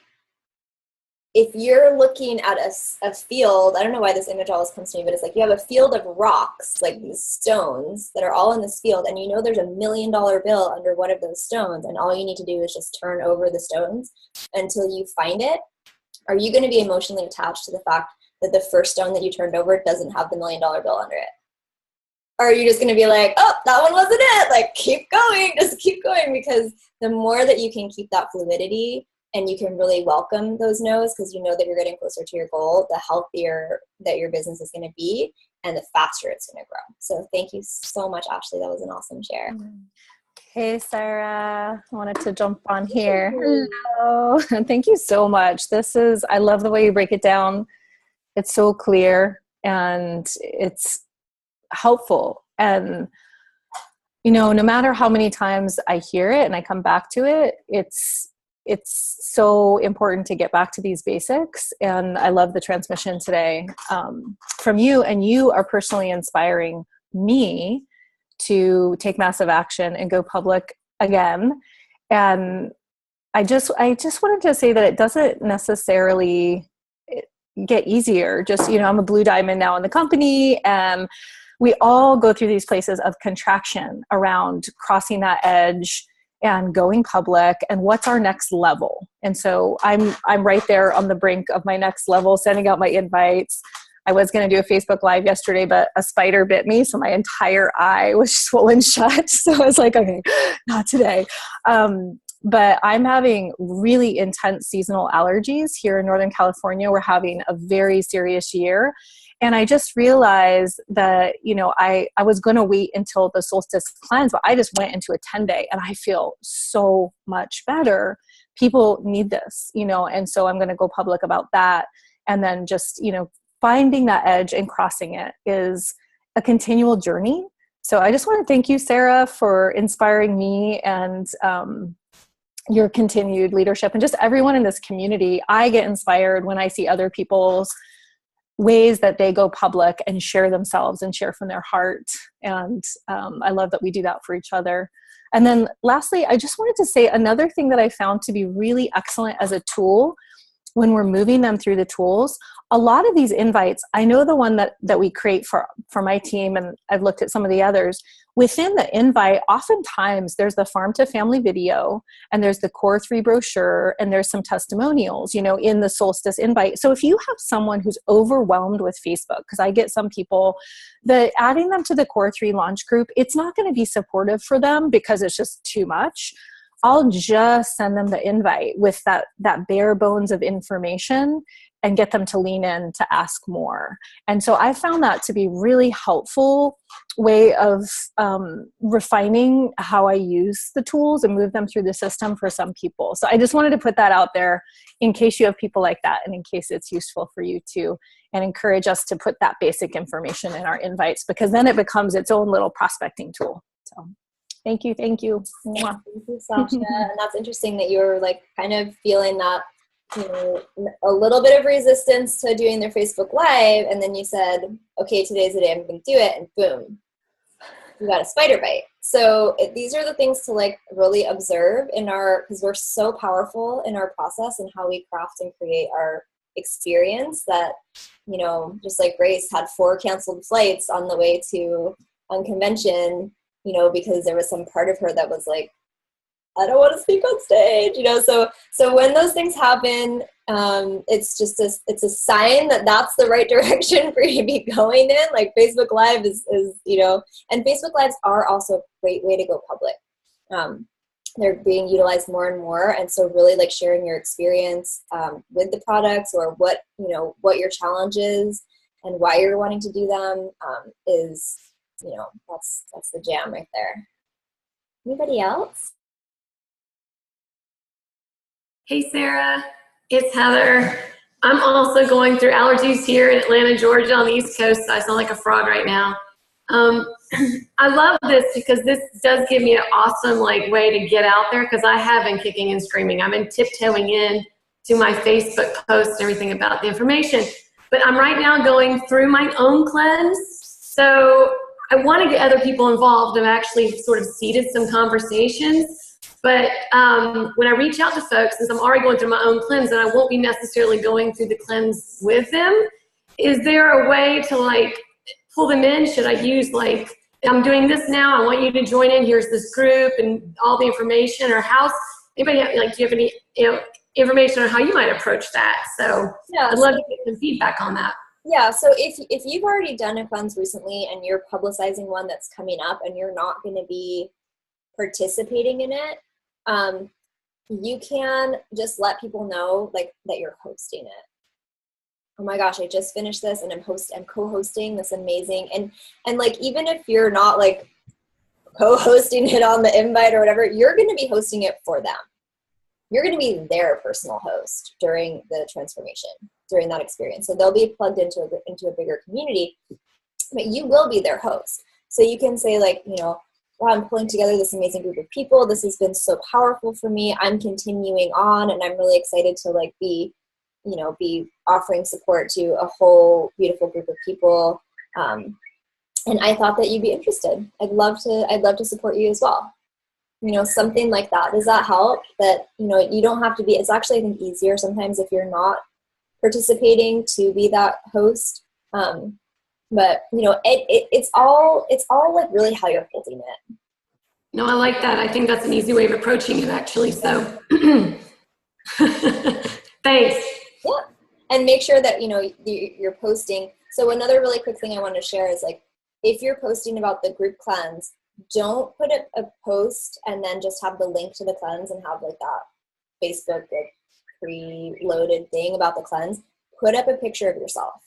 If you're looking at a field, I don't know why this image always comes to me, but it's like you have a field of rocks, like these stones that are all in this field, and you know there's $1 million bill under one of those stones, and all you need to do is just turn over the stones until you find it. Are you going to be emotionally attached to the fact that the first stone that you turned over doesn't have the $1 million bill under it? Or are you just going to be like, oh, that one wasn't it? Like, keep going, just keep going. Because the more that you can keep that fluidity and you can really welcome those no's because you know that you're getting closer to your goal, the healthier that your business is going to be and the faster it's going to grow. So thank you so much, Ashley. That was an awesome share. Hey, Sarah, I wanted to jump on here. Hello. Thank you so much. I love the way you break it down. It's so clear and it's helpful. And, you know, no matter how many times I hear it and I come back to it, it's so important to get back to these basics. And I love the transmission today from you. And you are personally inspiring me to take massive action and go public again. And I just wanted to say that it doesn't necessarily get easier. Just, you know, I'm a blue diamond now in the company, and we all go through these places of contraction around crossing that edge and going public and what's our next level. And so I'm right there on the brink of my next level, sending out my invites. I was going to do a Facebook Live yesterday, but a spider bit me, so my entire eye was swollen shut. So I was like, okay, not today. But I'm having really intense seasonal allergies here in Northern California. We're having a very serious year. And I just realized that, you know, I was going to wait until the solstice cleanse, but I just went into a 10-day and I feel so much better. People need this, you know, and so I'm going to go public about that. And then just, you know, finding that edge and crossing it is a continual journey. So I just want to thank you, Sarah, for inspiring me and your continued leadership and just everyone in this community. I get inspired when I see other people's ways that they go public and share themselves and share from their heart. And I love that we do that for each other. And then lastly, I just wanted to say another thing that I found to be really excellent as a tool when we're moving them through the tools. A lot of these invites, I know the one that we create for my team, and I've looked at some of the others. Within the invite, oftentimes there's the farm to family video, and there's the Core 3 brochure, and there's some testimonials, you know, in the solstice invite. So if you have someone who's overwhelmed with Facebook, because I get some people that adding them to the Core 3 launch group, it's not going to be supportive for them because it's just too much. I'll just send them the invite with that bare bones of information and get them to lean in to ask more. And so I found that to be really helpful way of refining how I use the tools and move them through the system for some people. So I just wanted to put that out there in case you have people like that and in case it's useful for you too, and encourage us to put that basic information in our invites, because then it becomes its own little prospecting tool. So thank you. Thank you. Thank you, Sasha. And that's interesting that you're like kind of feeling that, you know, a little bit of resistance to doing their Facebook Live. And then you said, okay, today's the day I'm going to do it. And boom, you got a spider bite. So these are the things to like really observe because we're so powerful in our process and how we craft and create our experience that, you know, just like Grace had 4 canceled flights on the way to Unconvention, you know, because there was some part of her that was like, I don't want to speak on stage, you know. So when those things happen, It's a sign that that's the right direction for you to be going in. Like Facebook Live is and Facebook Lives are also a great way to go public. They're being utilized more and more, and so really like sharing your experience with the products, or what your challenge is and why you're wanting to do them is that's the jam right there. Anybody else? Hey Sarah, it's Heather. I'm also going through allergies here in Atlanta, Georgia on the East Coast, so I sound like a frog right now. I love this because this does give me an awesome way to get out there, because I have been kicking and screaming. I've been tiptoeing in to my Facebook posts and everything about the information. But I'm right now going through my own cleanse. So I want to get other people involved. I've actually sort of seeded some conversations. But when I reach out to folks, since I'm already going through my own cleanse and I won't be necessarily going through the cleanse with them, is there a way to pull them in? Should I use I'm doing this now, I want you to join in, here's this group and all the information? Or anybody do you have any information on how you might approach that? So yeah, I'd love to get some feedback on that. Yeah, so if you've already done a cleanse recently and you're publicizing one that's coming up and you're not going to be participating in it, you can just let people know that you're hosting it. Oh my gosh, I just finished this and I'm co-hosting this amazing, and even if you're not co-hosting it on the invite or whatever, you're going to be hosting it for them. You're going to be their personal host during the transformation, during that experience. So they'll be plugged into a bigger community, but you will be their host. So you can say wow, I'm pulling together this amazing group of people. This has been so powerful for me. I'm continuing on, and I'm really excited to be offering support to a whole beautiful group of people. And I thought that you'd be interested. I'd love to support you as well. Something like that. Does that help? That, you don't have to be, it's actually, I think, easier sometimes if you're not participating to be that host. But it's all really how you're holding it. No, I like that. I think that's an easy way of approaching it, actually. So thanks. Yeah. And make sure that, you're posting. So another really quick thing I want to share is if you're posting about the group cleanse, don't put a post and then just have the link to the cleanse and have that Facebook pre-loaded thing about the cleanse. Put up a picture of yourself.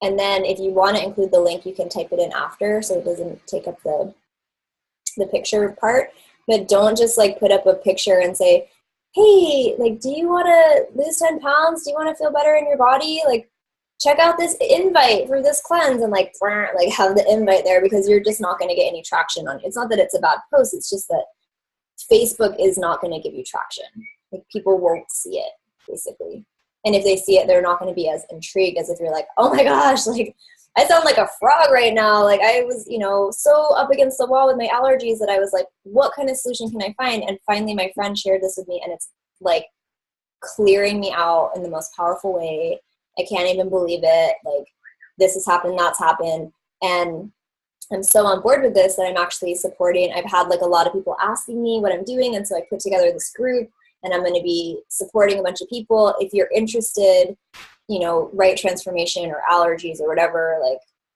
And then if you want to include the link, you can type it in after so it doesn't take up the picture part. But don't just put up a picture and say, hey, do you want to lose 10 pounds? Do you want to feel better in your body? Check out this invite for this cleanse, and have the invite there, because you're just not going to get any traction on it. It's not that it's a bad post. It's just that Facebook is not going to give you traction. People won't see it, basically. And if they see it, they're not going to be as intrigued as if you're oh my gosh, I sound like a frog right now. I was, so up against the wall with my allergies that I was what kind of solution can I find? And finally my friend shared this with me, and it's clearing me out in the most powerful way. I can't even believe it. This has happened, that's happened. And I'm so on board with this that I'm actually supporting. I've had a lot of people asking me what I'm doing. And so I put together this group, and I'm going to be supporting a bunch of people. If you're interested, write transformation or allergies or whatever,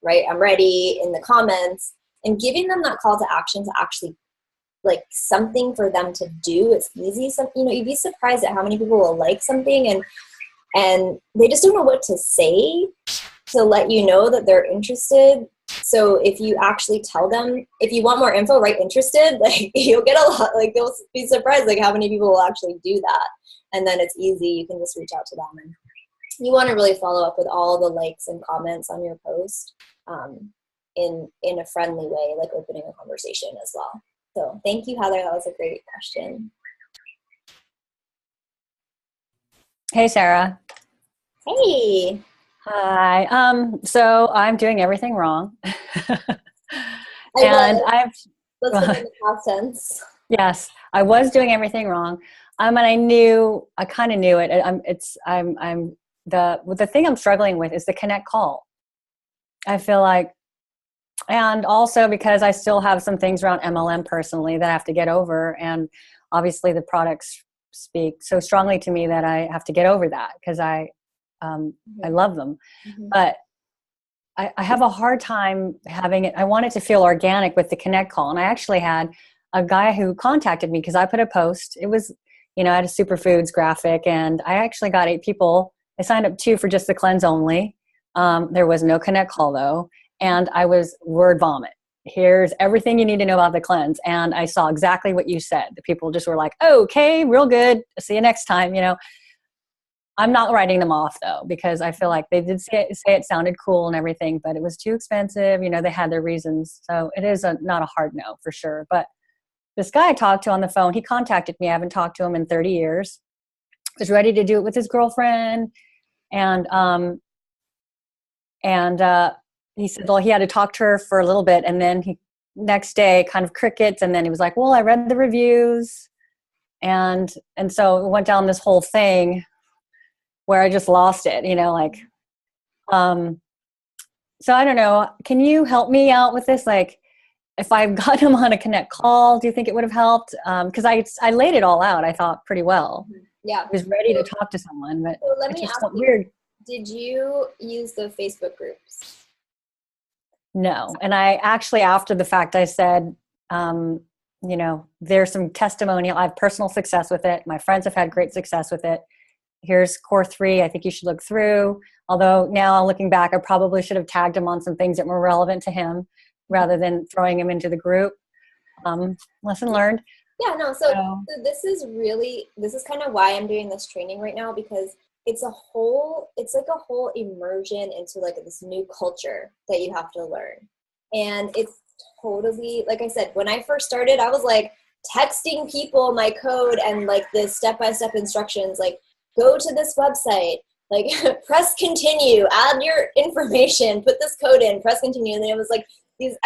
write I'm ready in the comments, and giving them that call to action to actually something for them to do. It's easy. You'd be surprised at how many people will like something and they just don't know what to say to let you know that they're interested. So if you actually tell them, if you want more info, write interested, you'll get a lot, you'll be surprised how many people will actually do that. And then it's easy. You can just reach out to them, and you want to really follow up with all the likes and comments on your post in a friendly way, opening a conversation as well. So thank you, Heather. That was a great question. Hey, Sarah. Hey. Hi. So I'm doing everything wrong. Let's look in the past tense. Yes, I was doing everything wrong. And I kind of knew it. The thing I'm struggling with is the connect call. I feel and also because I still have some things around MLM personally that I have to get over. And obviously the products speak so strongly to me that I have to get over that because I love them. But I have a hard time having it. I want it to feel organic with the Connect call. And I actually had a guy who contacted me because I put a post. It was, I had a superfoods graphic, and I actually got 8 people. I signed up 2 for just the cleanse only. There was no Connect call though. And I was word vomit. Here's everything you need to know about the cleanse. And I saw exactly what you said. The people just were like, oh, okay, real good. See you next time. I'm not writing them off though, because I feel like they did say it sounded cool and everything, but it was too expensive. They had their reasons. So it is not a hard no for sure. But this guy I talked to on the phone, he contacted me. I haven't talked to him in 30 years. Was ready to do it with his girlfriend. And he said, well, he had to talk to her for a little bit. And then next day kind of crickets. And then he was like, well, I read the reviews. And so it went down this whole thing where I just lost it, so I don't know. Can you help me out with this? Like, if I got him on a Connect call, do you think it would have helped? Because I laid it all out, I thought, pretty well. Yeah. I was ready to talk to someone, but so let me just ask felt you, weird. did you use the Facebook groups? No. And I actually, after the fact, I said, there's some testimonial. I have personal success with it. My friends have had great success with it. Here's core 3. I think you should look through. Although now looking back, I probably should have tagged him on some things that were relevant to him rather than throwing him into the group. Lesson learned. Yeah, no. So this is kind of why I'm doing this training right now, because it's like a whole immersion into like this new culture that you have to learn. And it's totally, like I said, when I first started, I was like texting people my code and like the step-by-step instructions, like, go to this website, like press continue, add your information, put this code in, press continue. And then it was like because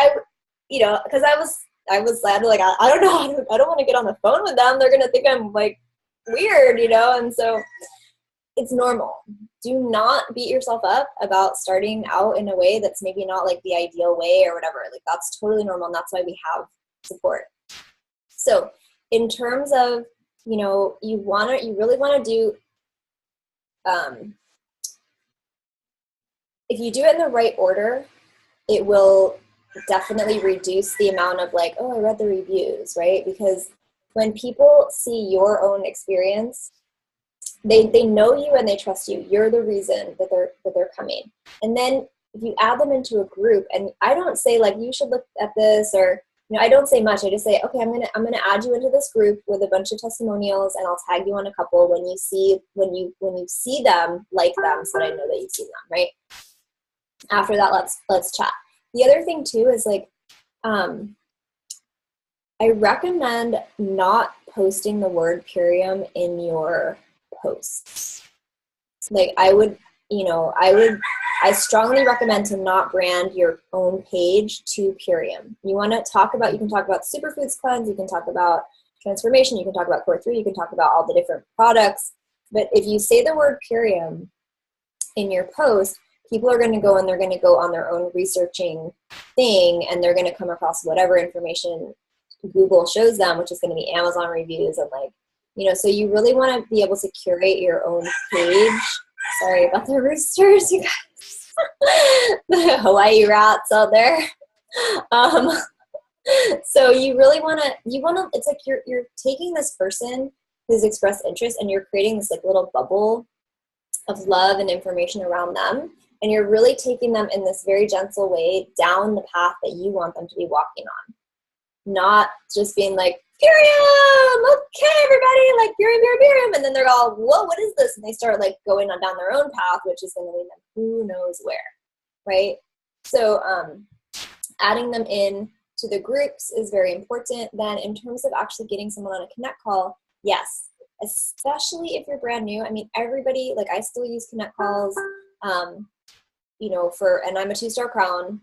I was like, I don't know, I don't want to get on the phone with them. They're going to think I'm like weird, and so it's normal. Do not beat yourself up about starting out in a way that's maybe not like the ideal way or whatever. Like, that's totally normal. And that's why we have support. So in terms of, you really want to do, if you do it in the right order, it will definitely reduce the amount of like, oh, I read the reviews, right? Because when people see your own experience, they know you and they trust you. You're the reason that they're coming. And then if you add them into a group, and I don't say like, you should look at this, or I don't say much. I just say, okay, I'm gonna add you into this group with a bunch of testimonials, and I'll tag you on a couple when you see them, like them, so that I know that you see them, right? After that, let's chat. The other thing too is like, I recommend not posting the word Purium in your posts. Like I strongly recommend to not brand your own page to Purium. You can talk about Superfoods Cleanse, you can talk about transformation, you can talk about Core 3, you can talk about all the different products. But if you say the word Purium in your post, people are going to go and they're going to go on their own researching thing, and they're going to come across whatever information Google shows them, which is going to be Amazon reviews and like, so you really want to be able to curate your own page. Sorry about the roosters, you guys. The Hawaii rats out there. So you really want to, it's like you're taking this person who's expressed interest and you're creating this like little bubble of love and information around them. And you're really taking them in this very gentle way down the path that you want them to be walking on. Not just being like, Purium, okay, everybody, like Purium, and then they're all, whoa, what is this? And they start like going on down their own path, which is going to lead them who knows where, right? So adding them in to the groups is very important. Then in terms of actually getting someone on a Connect call, yes, especially if you're brand new. I mean, everybody, like I still use Connect calls, and I'm a 2-star crown.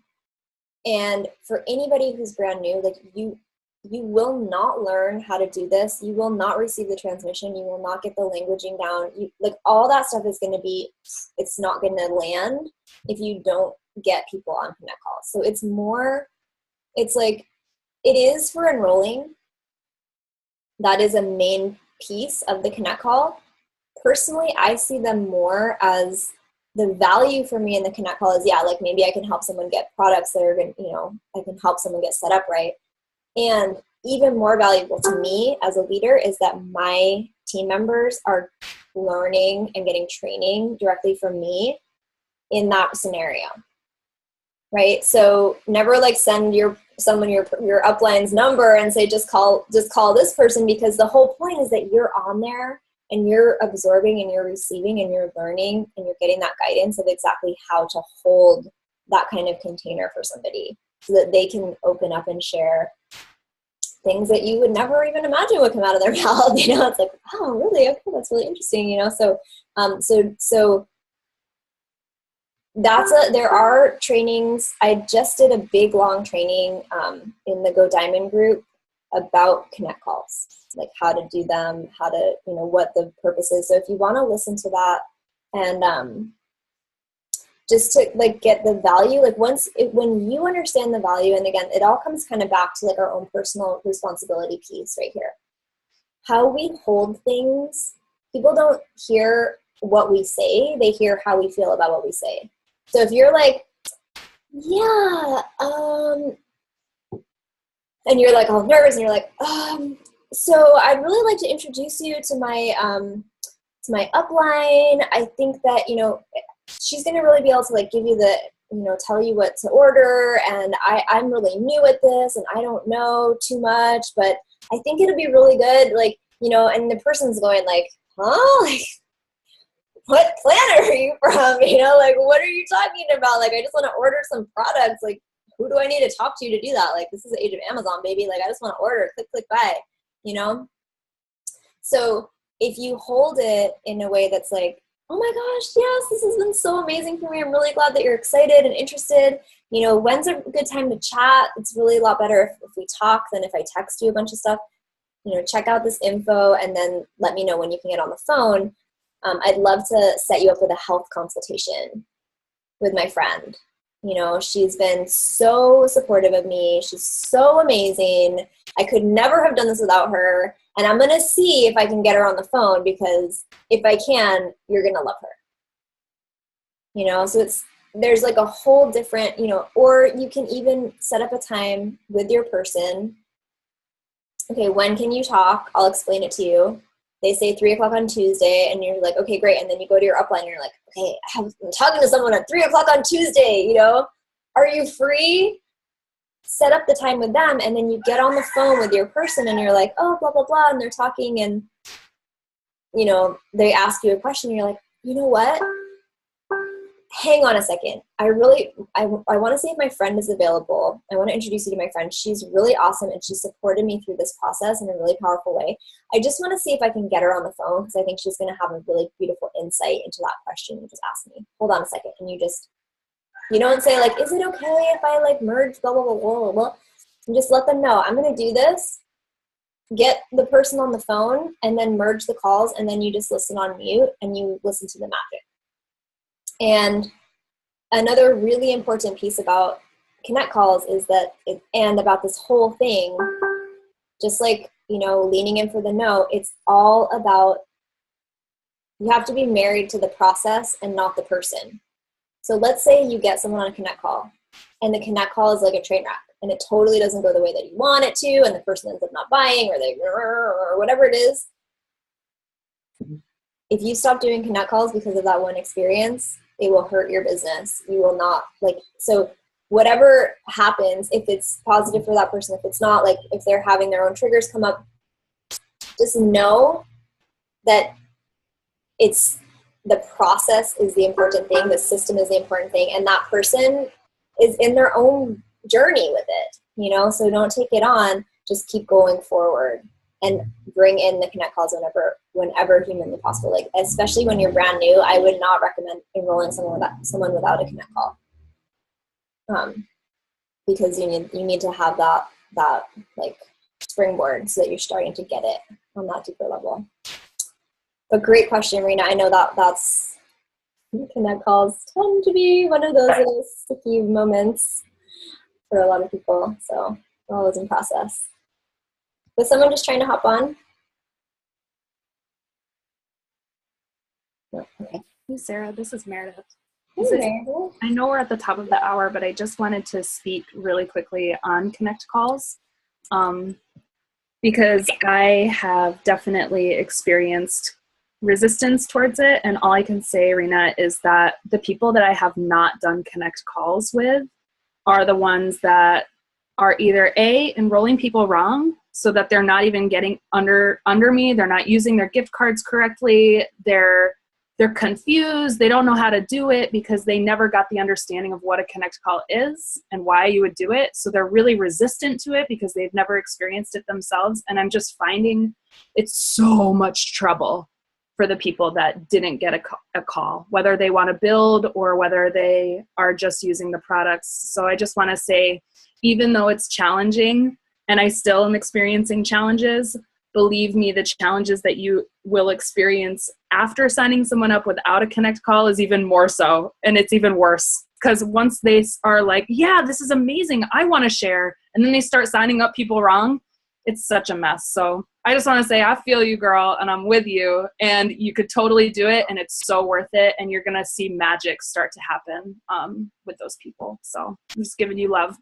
And for anybody who's brand new, like you will not learn how to do this. You will not receive the transmission. You will not get the languaging down. Like all that stuff is going to be, it's not going to land if you don't get people on Connect calls. So it's like, it is for enrolling. That is a main piece of the Connect call, personally, I see them more as the value for me in the Connect call is, yeah, like maybe I can help someone get products that are going to, I can help someone get set up right. And even more valuable to me as a leader is that my team members are learning and getting training directly from me in that scenario. Right? So never like send your upline's number and say, just call this person, because the whole point is that you're on there and you're absorbing and you're receiving and you're learning and you're getting that guidance of exactly how to hold that kind of container for somebody so that they can open up and share things that you would never even imagine would come out of their mouth. It's like, oh, really? Okay, that's really interesting. So there are trainings. I just did a big long training in the Go Diamond group about Connect calls, like how to do them, how to, what the purpose is. So if you want to listen to that and just to like get the value, like when you understand the value, and again, it all comes kind of back to like our own personal responsibility piece right here. How we hold things, people don't hear what we say, they hear how we feel about what we say. So if you're like, yeah, and you're like all nervous and you're like, so I'd really like to introduce you to my upline. I think that, she's going to really be able to like give you the, tell you what to order. And I'm really new at this and I don't know too much, but I think it'll be really good. Like, and the person's going like, huh? Like, what planet are you from? Like, what are you talking about? Like, I just want to order some products. Like, who do I need to talk to do that? Like, this is the age of Amazon, baby. Like, I just want to order, click, buy, So if you hold it in a way that's like, oh my gosh, yes, this has been so amazing for me. I'm really glad that you're excited and interested. When's a good time to chat? It's really a lot better if we talk than if I text you a bunch of stuff. Check out this info and then let me know when you can get on the phone. I'd love to set you up with a health consultation with my friend. She's been so supportive of me. She's so amazing. I could never have done this without her. And I'm going to see if I can get her on the phone, because if I can, you're going to love her. So there's like a whole different, or you can even set up a time with your person. Okay, when can you talk? I'll explain it to you. They say 3:00 on Tuesday, and you're like, okay, great. And then you go to your upline and you're like, okay, I'm talking to someone at 3:00 on Tuesday, are you free? Set up the time with them, and then you get on the phone with your person and you're like, oh, blah, blah, blah. And they're talking and, they ask you a question. And you're like, you know what? Hang on a second. I want to see if my friend is available. I want to introduce you to my friend. She's really awesome and she supported me through this process in a really powerful way. I just want to see if I can get her on the phone, because I think she's going to have a really beautiful insight into that question you just asked me. Hold on a second. And you don't say like, is it okay if I like merge blah, blah, blah, blah, blah, blah. And just let them know, I'm going to do this. Get the person on the phone and then merge the calls, and then you just listen on mute and you listen to the magic. And another really important piece about Connect calls is that, and about this whole thing, just like, leaning in for the no, it's all about, you have to be married to the process and not the person. So let's say you get someone on a Connect call, and the Connect call is like a train wreck, and it totally doesn't go the way that you want it to, and the person ends up not buying, or whatever it is. If you stop doing Connect calls because of that one experience, it will hurt your business. You will not so whatever happens, if it's positive for that person, if it's not, like if they're having their own triggers come up, just know that it's the process is the important thing. The system is the important thing. And that person is in their own journey with it, so don't take it on, just keep going forward and bring in the Connect calls whenever humanly possible. Like, especially when you're brand new, I would not recommend enrolling someone without a Connect call. Because you need to have that like springboard so that you're starting to get it on that deeper level. But great question, Rena. I know that's Connect calls tend to be one of those little sticky moments for a lot of people. So we're always in process. Was someone just trying to hop on? Hey, Sarah, this is Meredith. Hey, Meredith. I know we're at the top of the hour, but I just wanted to speak really quickly on Connect calls, because I have definitely experienced resistance towards it. And all I can say, Rena, is that the people that I have not done Connect calls with are the ones that are either A, enrolling people wrong so that they're not even getting under me. They're not using their gift cards correctly. They're confused. They don't know how to do it because they never got the understanding of what a Connect call is and why you would do it. So they're really resistant to it because they've never experienced it themselves. And I'm just finding it's so much trouble for the people that didn't get a call, whether they want to build or whether they are just using the products. So I just want to say, even though it's challenging, and I still am experiencing challenges, believe me, the challenges that you will experience after signing someone up without a Connect call is even more so. And it's even worse because once they are like, yeah, this is amazing, I want to share, and then they start signing up people wrong, it's such a mess. So I just want to say, I feel you, girl, and I'm with you, and you could totally do it, and it's so worth it, and you're going to see magic start to happen with those people. So I'm just giving you love.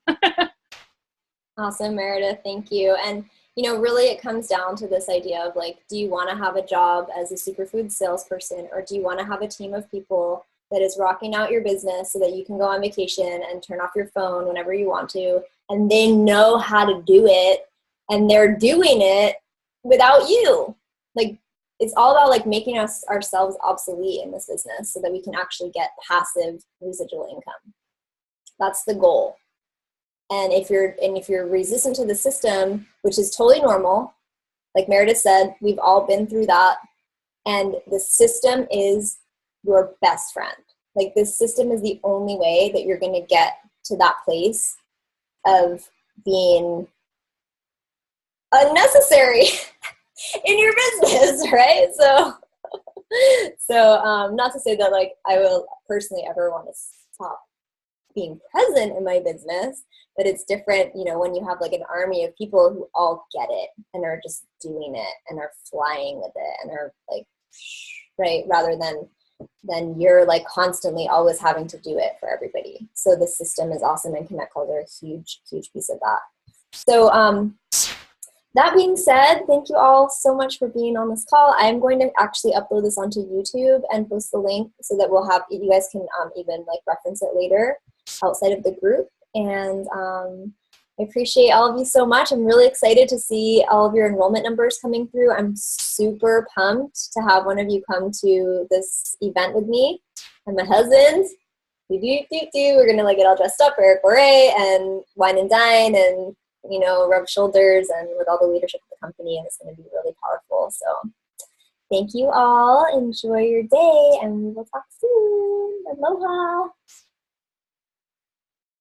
Awesome, Meredith. Thank you. And, really it comes down to this idea of like, do you want to have a job as a superfood salesperson, or do you want to have a team of people that is rocking out your business so that you can go on vacation and turn off your phone whenever you want to, and they know how to do it, and they're doing it without you? Like, it's all about like making ourselves obsolete in this business so that we can actually get passive residual income. That's the goal. And if you're resistant to the system, which is totally normal, like Meredith said, we've all been through that. And the system is your best friend. Like, this system is the only way that you're going to get to that place of being unnecessary in your business, right? So not to say that like I will personally ever want to stop being present in my business, but it's different, when you have like an army of people who all get it and are just doing it and are flying with it and are like, right, rather than you're like constantly always having to do it for everybody. So the system is awesome, and Connect calls are a huge, huge piece of that. So that being said, thank you all so much for being on this call. I'm going to actually upload this onto YouTube and post the link so that you guys can even like reference it later outside of the group. And I appreciate all of you so much. I'm really excited to see all of your enrollment numbers coming through. I'm super pumped to have one of you come to this event with me and my husband. We're going to like get all dressed up, Eric Beret, and wine and dine, and rub shoulders, and with all the leadership of the company, and it's going to be really powerful. So thank you all. Enjoy your day, and we will talk soon. Aloha.